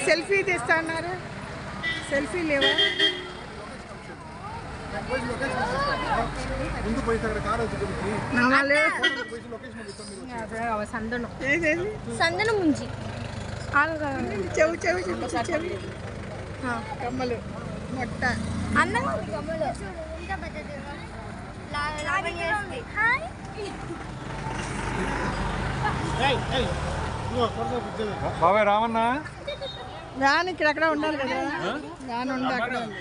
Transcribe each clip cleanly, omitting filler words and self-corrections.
Selfie తీస్తా అన్నారు, selfie లేవా? సందనం ముంచి చెవు చెవు చెవి కమ్మలు మొట్ట అందంగా బాబాయ్ రామన్నా వ్యాన్ ఇక్కడ ఉండాలి కదా, వ్యాన్ ఉంది అక్కడ ఉంది.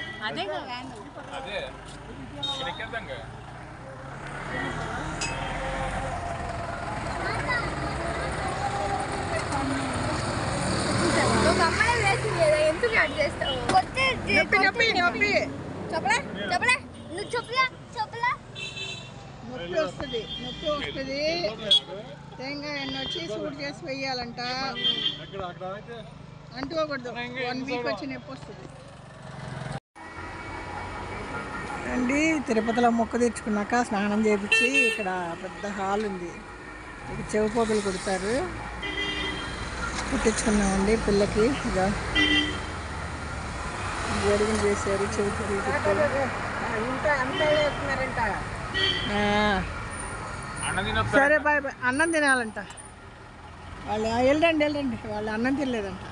నొప్పి నొప్పి నొప్పి చెప్పలే చెప్పలే నువ్వు చెప్పలే చెప్పలే నొప్పి వస్తుంది, నొప్పి వస్తుంది. తేంగా ఎన్న వచ్చి సూట్ చేసి వెయ్యాలంట, అంటుకోకూడదు. 1 వీక్ వచ్చి నొప్పి వస్తుంది అండి. తిరుపతిలో మొక్క తెచ్చుకున్నాక స్నానం చేయించి ఇక్కడ పెద్ద హాల్ ఉంది, ఇక్కడ చెవి పోగులు కుడతారు. కుట్టించుకున్నామండి పిల్లకి. ఇక గొడుగులు చేశారు, చెవి పోగులు కుట్టారు. సరే బాయ్ బాయ్. అన్నం తినాలంట వాళ్ళు. వెళ్ళండి వెళ్ళండి, వాళ్ళు అన్నం తినలేదంట.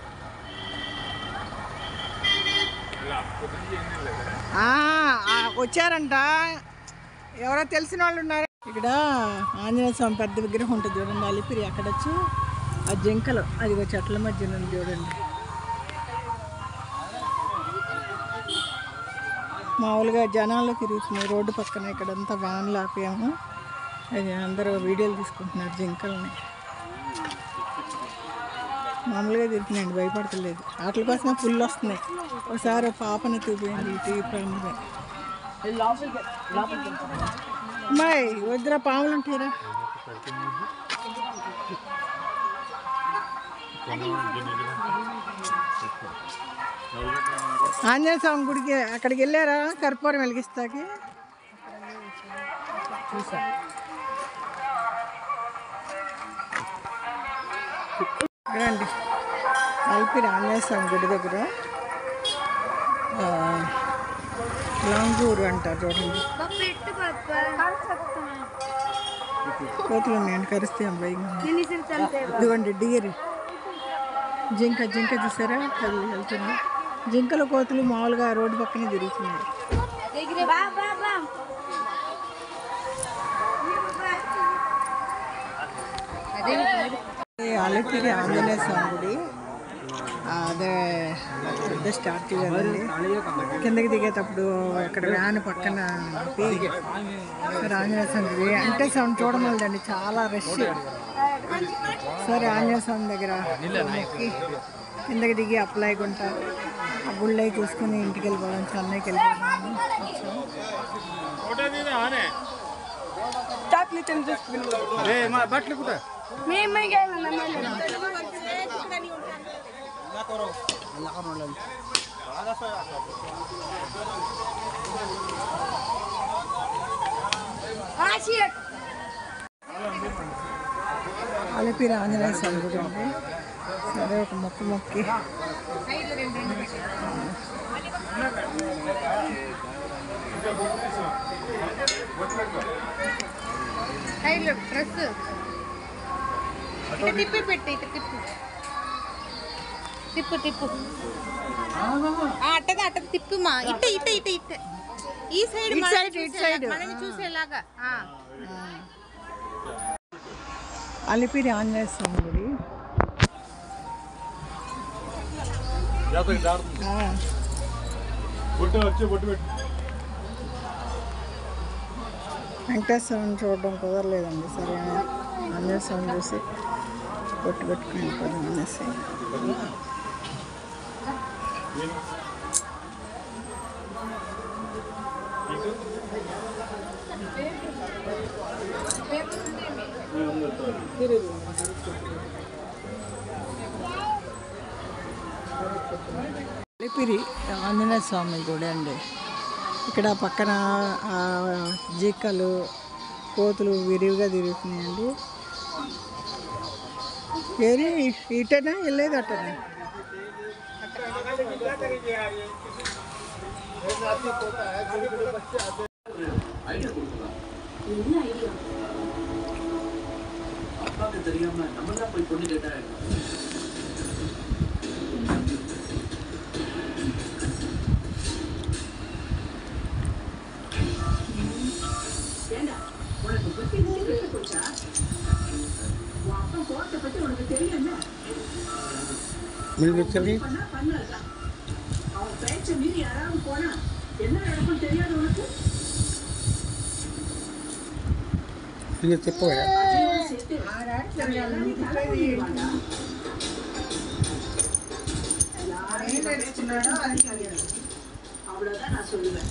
వచ్చారంట, ఎవరో తెలిసిన వాళ్ళు ఉన్నారు. ఇక్కడ ఆంజనేయ స్వామి పెద్ద విగ్రహం ఉంటుంది చూడండి, అలిపిరి. అక్కడ వచ్చి ఆ జింకలు అది చెట్ల మధ్య నుండి చూడండి. మామూలుగా జనాల్లో తిరుగుతున్నాయి రోడ్డు పక్కన. ఇక్కడంతా వ్యాన్లు ఆపాము, అది అందరూ వీడియోలు తీసుకుంటున్నారు జింకల్ని. మామూలుగా తిరుగుతున్నాయండి, భయపడతలేదు. వాటి కోసం ఫుల్ వస్తున్నాయి. ఒకసారి పాపని చూపించండి టీవీ ప్రాంగణమే. అమ్మాయి వద్దురా, పాములు ఉంటాయిరా. ఆంజనేయ స్వామి గుడికి అక్కడికి వెళ్ళారా కర్పూరం వెలిగిస్తాకి? చూసా. ఇక్కడండి అలిపిరి ఆంజనేయ స్వామి గుడి దగ్గర లాంగూరు అంటారు చూడండి. కోతులు ఉన్నాయండి, కరిస్తే భయంగా. ఇదిగోండి డియర్, జింక. జింక చూసారా అది వెళ్తుంది. జింకలు కోతులు మామూలుగా రోడ్డు పక్కనే తిరుగుతున్నాయి. అలిపిరి ఆంజనేయ స్వామి గుడి అదే పెద్ద స్టార్టింగ్ కదండి. కిందకి దిగేటప్పుడు ఇక్కడ వ్యాన్ పక్కన ఆంజనేయ స్వామి గుడి అంటే సౌండ్ చూడమలదండి, చాలా రష్. సరే ఆంజనేయ స్వామి దగ్గర కిందకి దిగి అప్లై గుంట ఆ గుళ్ళై చూసుకుని ఇంటికి వెళ్ళిపోవడం, చెన్నైకి వెళ్ళిపోవడం. బట్టలు కూడా అలిపిరి ఆంజనేయ స్వామి గుడి అండి. సరే ఒక మొక్కి డ్రెస్ తిప్పి పెట్టి తిప్పు తిప్పు తిప్పు అట్టగా అట్టగా తిప్పుమా. ఇట్ట ఇట్ట ఇట్ట ఇట్ట ఈ సైడ్ మనల్ని చూసేలాగా. అలిపిరి ఆంజనేయ స్వామి గుడి. వెంకటేశ్వరం చూడడం కుదరలేదండి. సరే ఆంజనేయ స్వామి చూసి బొట్టు పెట్టుకుని వెళ్ళిపోదాం అనేసి. అలిపిరి ఆంజనేయ స్వామి గుడి అండి. ఇక్కడ పక్కన జింకలు కోతులు విరివిగా తిరుగుతున్నాయండి. ఏది ఇటనా వెళ్ళేది అట్టనా? என்ன ஐடியா? அப்பாவுக்கு தெரியாம நம்ம தான் போய் பொண்ணு கேட்டா ஏண்டா உனக்கு புத்தி மூணு போச்சா? உன் அப்பா கோர்ட்டை பத்தி உனக்கு தெரியும் பண்ணலாம். அவன் பேச்ச மீறி யாராவது போனா என்ன நடக்கும் தெரியாது உனக்கு? நீங்க చెప్పవా அவ்வளவுதான் நான் சொல்லுவேன்.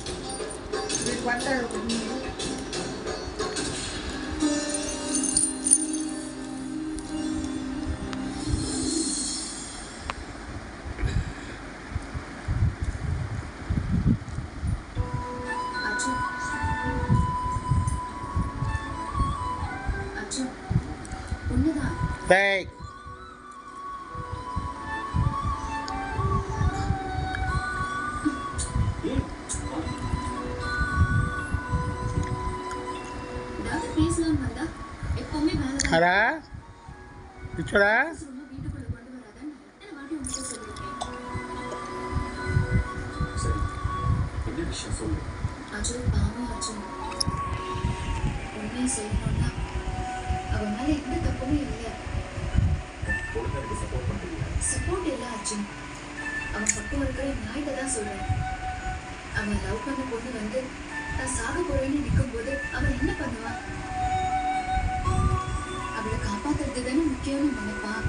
டேய் அடா பிச்சடா சரி, என்ன விஷயம் சொல்லு. அர்ஜுன் பாவம் அர்ஜுன். உண்மையை சொல்லணும்னா அவன் மேல எந்த தப்புமே இல்லை. சப்போர்ட் இல்லை அர்ஜுன். அவன் பக்கம் இருக்கிற நாய்கிட்ட தான் சொல்றேன். அவன் லவ் பண்ண பொண்ணு வந்து நான் சாக போறேன்னு நிற்கும் போது அவன் என்ன பண்ணுவான்? அவளை காப்பாத்துறது தானே முக்கியம்னு நினைப்பான்.